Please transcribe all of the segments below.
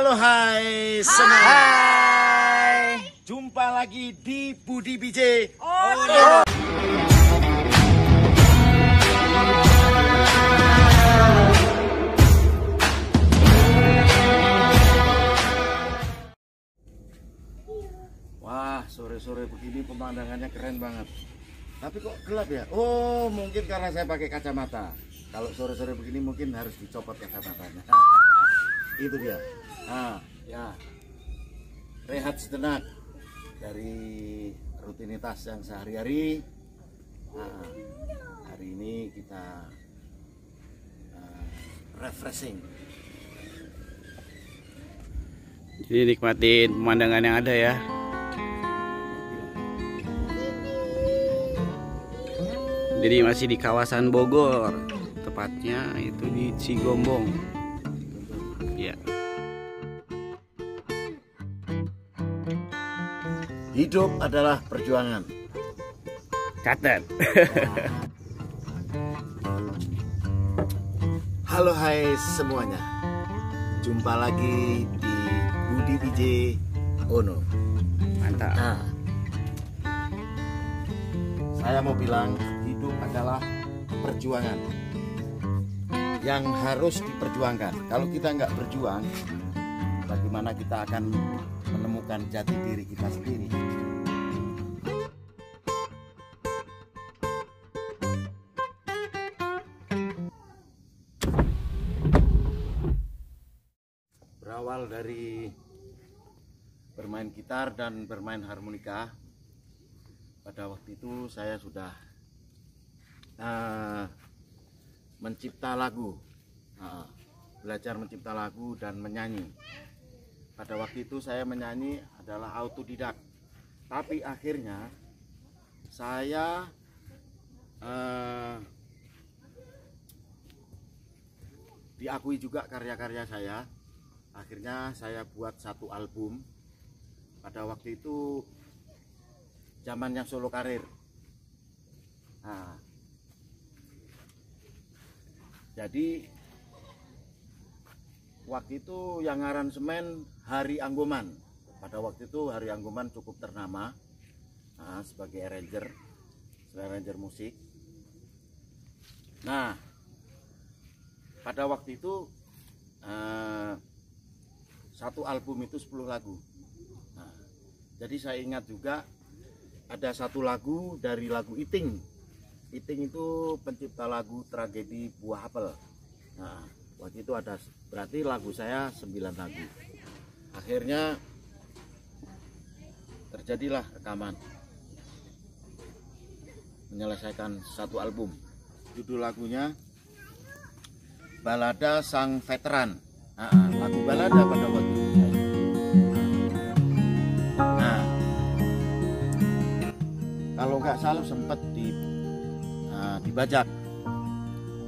Halo hai semua. Hai. Jumpa lagi di Budi BJ. Oh. Wah, sore-sore begini pemandangannya keren banget. Tapi kok gelap ya? Oh, mungkin karena saya pakai kacamata. Kalau sore-sore begini mungkin harus dicopot kacamatanya. Itu dia. Nah, ya. Rehat sejenak dari rutinitas yang sehari-hari. Nah, hari ini kita refreshing. Jadi nikmatin pemandangan yang ada ya. Jadi masih di kawasan Bogor, tepatnya itu di Cigombong. Ya. Hidup adalah perjuangan. Catat. Halo hai semuanya. Jumpa lagi di Budi BJ Ono. Mantap. Nah, saya mau bilang hidup adalah perjuangan yang harus diperjuangkan. Kalau kita nggak berjuang, bagaimana kita akan menemukan jati diri kita sendiri? Berawal dari bermain gitar dan bermain harmonika, pada waktu itu saya sudah mencipta lagu, belajar mencipta lagu dan menyanyi. Pada waktu itu saya menyanyi adalah autodidak, tapi akhirnya saya diakui juga karya-karya saya. Akhirnya saya buat satu album. Pada waktu itu zamannya solo karir. Nah, jadi waktu itu yang aransemen Hari Anggoman. Pada waktu itu Hari Anggoman cukup ternama sebagai arranger musik. Nah, pada waktu itu satu album itu 10 lagu. Nah, jadi saya ingat juga ada satu lagu dari lagu Iting. Iting itu pencipta lagu Tragedi Buah Apel. Nah, waktu itu ada, berarti lagu saya 9 lagu. Akhirnya terjadilah rekaman, menyelesaikan satu album. Judul lagunya Balada Sang Veteran. Lagu balada pada waktu itu saya. Nah, kalau nggak salah sempat dibajak.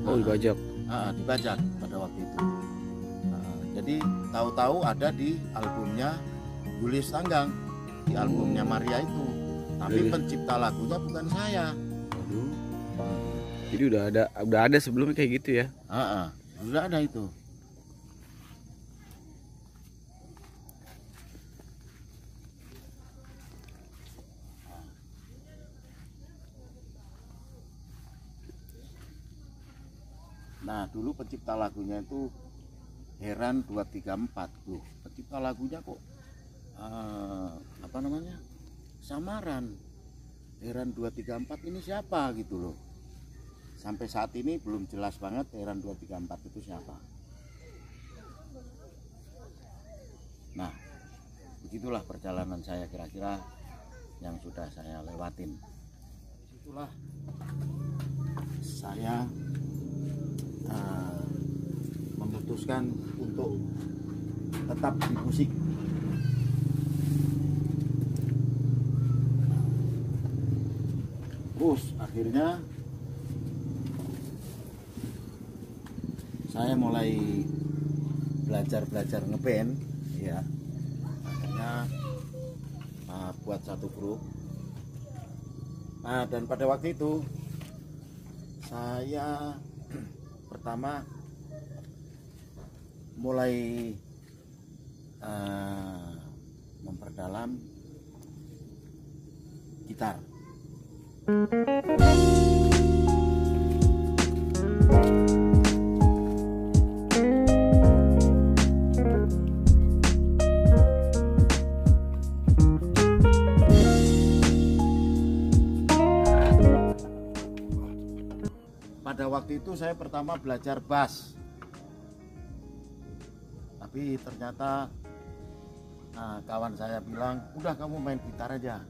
Oh, dibajak. Dibajak pada waktu itu. Jadi tahu-tahu ada di albumnya Gulis Tanggang, di albumnya Maria itu. Tapi pencipta lagunya bukan saya. Aduh. Jadi udah ada sebelumnya kayak gitu ya? Sudah ada itu. Nah, dulu pencipta lagunya itu Heran 234. Tuh, pencipta lagunya kok apa namanya? Samaran. Heran 234 ini siapa gitu loh. Sampai saat ini belum jelas banget Heran 234 itu siapa. Nah, begitulah perjalanan saya kira-kira yang sudah saya lewatin. Itulah saya memutuskan untuk tetap di musik. Terus akhirnya saya mulai belajar ngeband ya. Akhirnya buat satu grup. Nah, dan pada waktu itu saya pertama mulai dalam gitar. Pada waktu itu saya pertama belajar bass, tapi ternyata kawan saya bilang, udah kamu main gitar aja.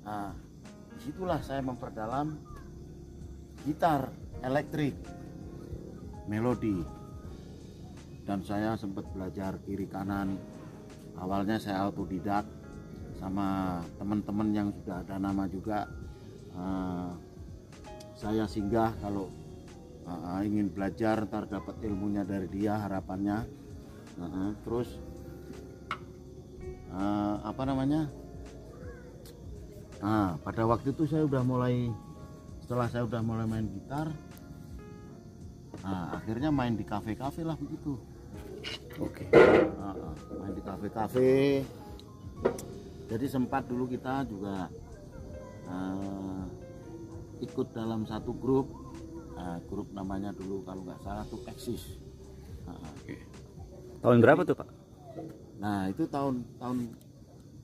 Nah, disitulah saya memperdalam gitar elektrik, melodi, dan saya sempat belajar kiri kanan. Awalnya saya autodidak sama teman-teman yang sudah ada nama juga. Saya singgah kalau ingin belajar, ntar dapat ilmunya dari dia, harapannya. Terus pada waktu itu saya udah mulai, setelah saya udah mulai main gitar, akhirnya main di kafe-kafe lah begitu. Oke. Main di kafe-kafe. Jadi sempat dulu kita juga ikut dalam satu grup, grup namanya dulu kalau nggak salah tuh Exis. Oke. Tahun berapa tuh Pak? Nah itu tahun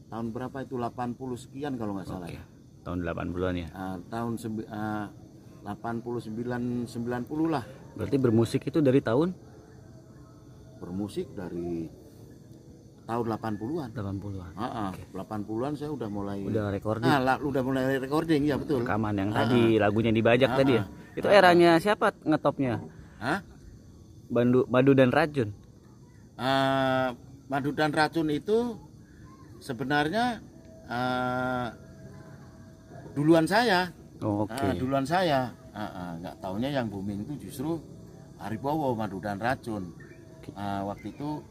berapa itu, 80 sekian kalau nggak salah ya. Tahun 80-an ya. Tahun 89 90 lah. Berarti bermusik itu dari tahun Bermusik dari tahun 80-an. 80-an. 80-an saya udah mulai recording. Udah mulai recording ya, betul. Rekaman yang tadi lagunya dibajak tadi ya. Itu eranya siapa ngetopnya? Madu dan Racun. Madu dan Racun itu sebenarnya duluan saya. Duluan saya. Nggak taunya yang booming itu justru Haribowo, Madu dan Racun. Waktu itu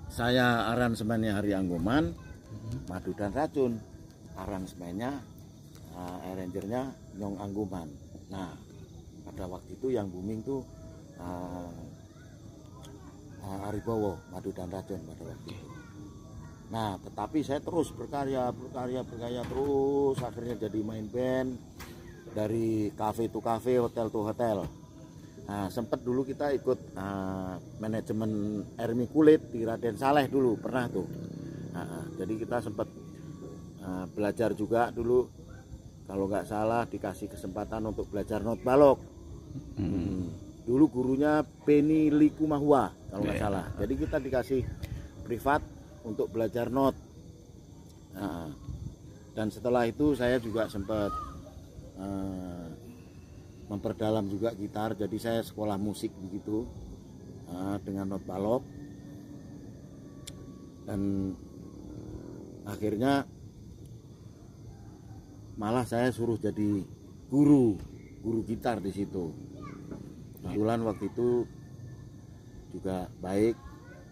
saya aransemennya Hari Anggoman, Madu dan Racun. Aransemennya, arrangernya Nyong Anggoman. Nah, pada waktu itu yang booming tuh Haribowo, Madu dan Racun pada waktu itu. Nah, tetapi saya terus berkarya terus, akhirnya jadi main band dari cafe to cafe, hotel to hotel. Nah, sempat dulu kita ikut manajemen Ermi Kulit di Raden Saleh dulu, pernah tuh. Jadi kita sempat belajar juga dulu, kalau nggak salah dikasih kesempatan untuk belajar not balok. Dulu gurunya Penny Likumahua kalau nggak salah. Jadi kita dikasih privat untuk belajar not. Dan setelah itu saya juga sempat memperdalam juga gitar, jadi saya sekolah musik begitu dengan not balok, dan akhirnya malah saya suruh jadi guru gitar di situ. Kebetulan waktu itu juga baik.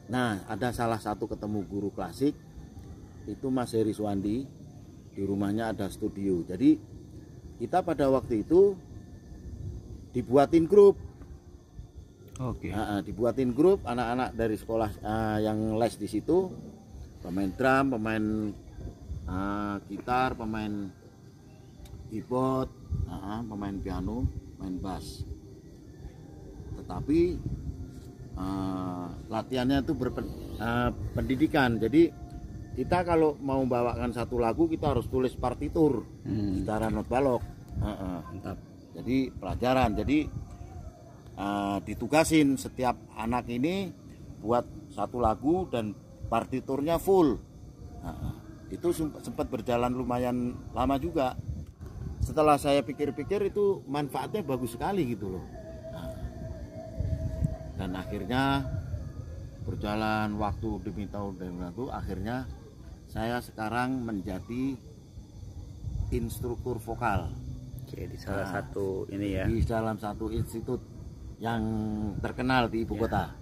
Nah, ada salah satu ketemu guru klasik itu Mas Heri Suwandi, di rumahnya ada studio. Jadi kita pada waktu itu dibuatin grup. Dibuatin grup anak-anak dari sekolah yang les di situ, pemain drum, pemain gitar, pemain keyboard, pemain piano, pemain bass. Tetapi latihannya itu berpendidikan. Jadi kita kalau mau membawakan satu lagu kita harus tulis partitur secara not balok. Mantap. Jadi pelajaran, jadi ditugasin setiap anak ini buat satu lagu dan partiturnya full. Itu sempat berjalan lumayan lama juga. Setelah saya pikir-pikir itu manfaatnya bagus sekali gitu loh. Dan akhirnya berjalan waktu demi tahun demi waktu, akhirnya saya sekarang menjadi instruktur vokal. Di salah satu ini ya, di dalam satu institut yang terkenal di ibu kota.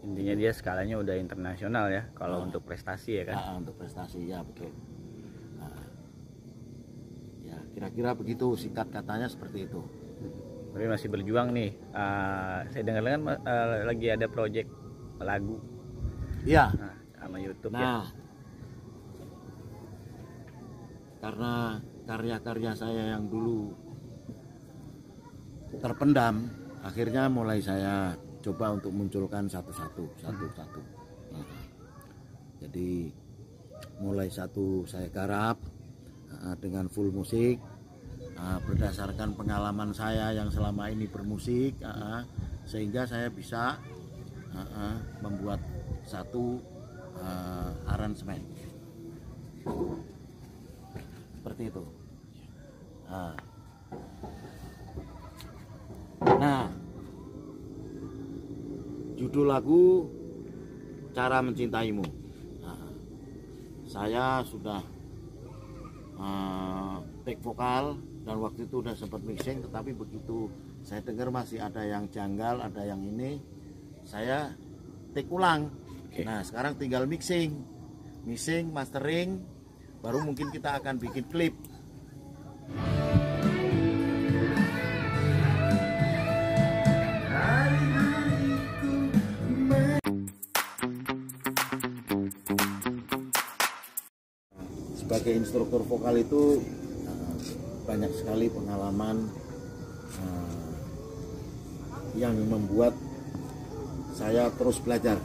Intinya dia skalanya udah internasional ya kalau untuk prestasi ya kan. Untuk prestasi ya, betul. Ya kira-kira begitu, singkat katanya seperti itu. Tapi masih berjuang nih. Saya dengar kan lagi ada proyek lagu. Iya. sama YouTube ya. Nah, karena karya-karya saya yang dulu terpendam, akhirnya mulai saya coba untuk munculkan satu-satu. Nah, jadi mulai satu saya garap dengan full musik, berdasarkan pengalaman saya yang selama ini bermusik, sehingga saya bisa membuat satu aransemen seperti itu. Nah, judul lagu Cara Mencintaimu. Saya sudah take vokal dan waktu itu udah sempat mixing, tetapi begitu saya dengar masih ada yang janggal, ada yang ini, saya take ulang. Nah, sekarang tinggal mixing, mastering, baru mungkin kita akan bikin klip. Sebagai instruktur vokal itu banyak sekali pengalaman yang membuat saya terus belajar.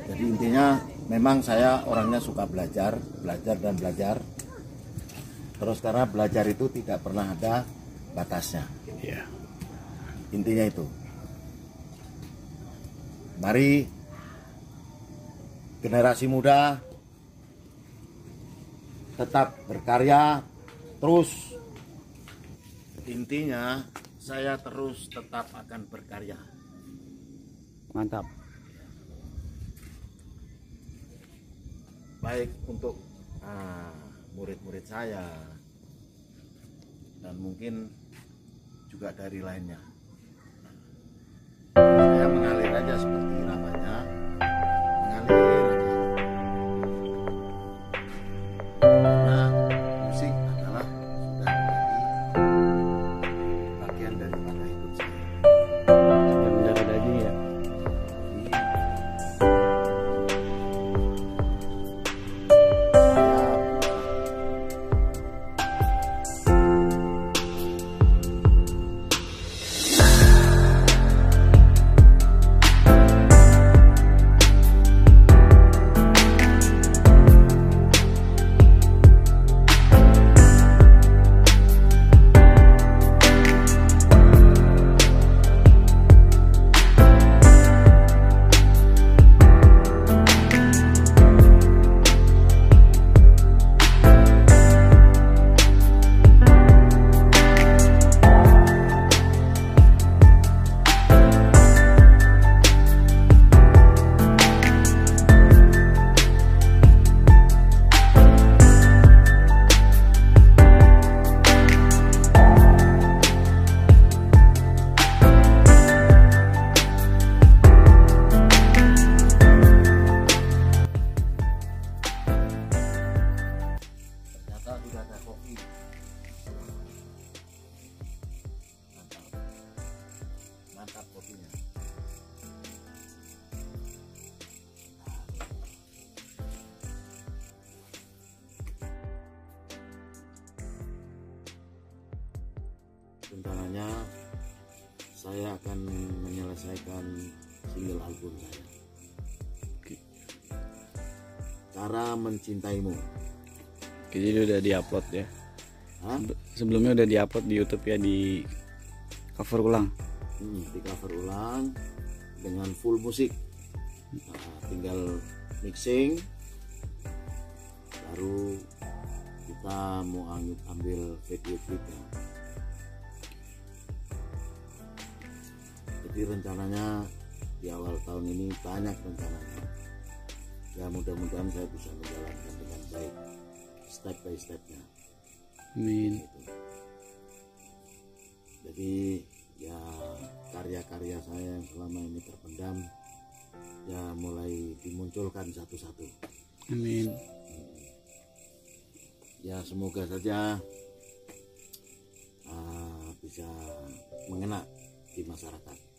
Jadi intinya memang saya orangnya suka belajar dan belajar. Terus karena belajar itu tidak pernah ada batasnya. Intinya itu. Mari generasi muda tetap berkarya terus. Intinya saya terus tetap akan berkarya. Mantap. Baik untuk murid-murid saya dan mungkin juga dari lainnya. Saya mengalir aja seperti namanya, mengalir aja. Nah, musik adalah sudah menjadi bagian daripada hidup saya. Sudah mendarah daging ya. Sudah ada kopi. Mantap kopinya. Rencananya saya akan menyelesaikan single album saya. Cara Mencintaimu. Jadi udah diupload ya. Hah? Sebelumnya udah diupload di YouTube ya, di cover ulang. Di cover ulang dengan full musik. Nah, tinggal mixing, baru kita mau ambil video klipnya. Jadi rencananya di awal tahun ini banyak rencananya. Ya mudah-mudahan saya bisa menjalankan dengan baik, step by stepnya. Amin. Gitu. Jadi ya karya-karya saya yang selama ini terpendam ya mulai dimunculkan satu-satu. Amin. Ya semoga saja bisa mengena di masyarakat.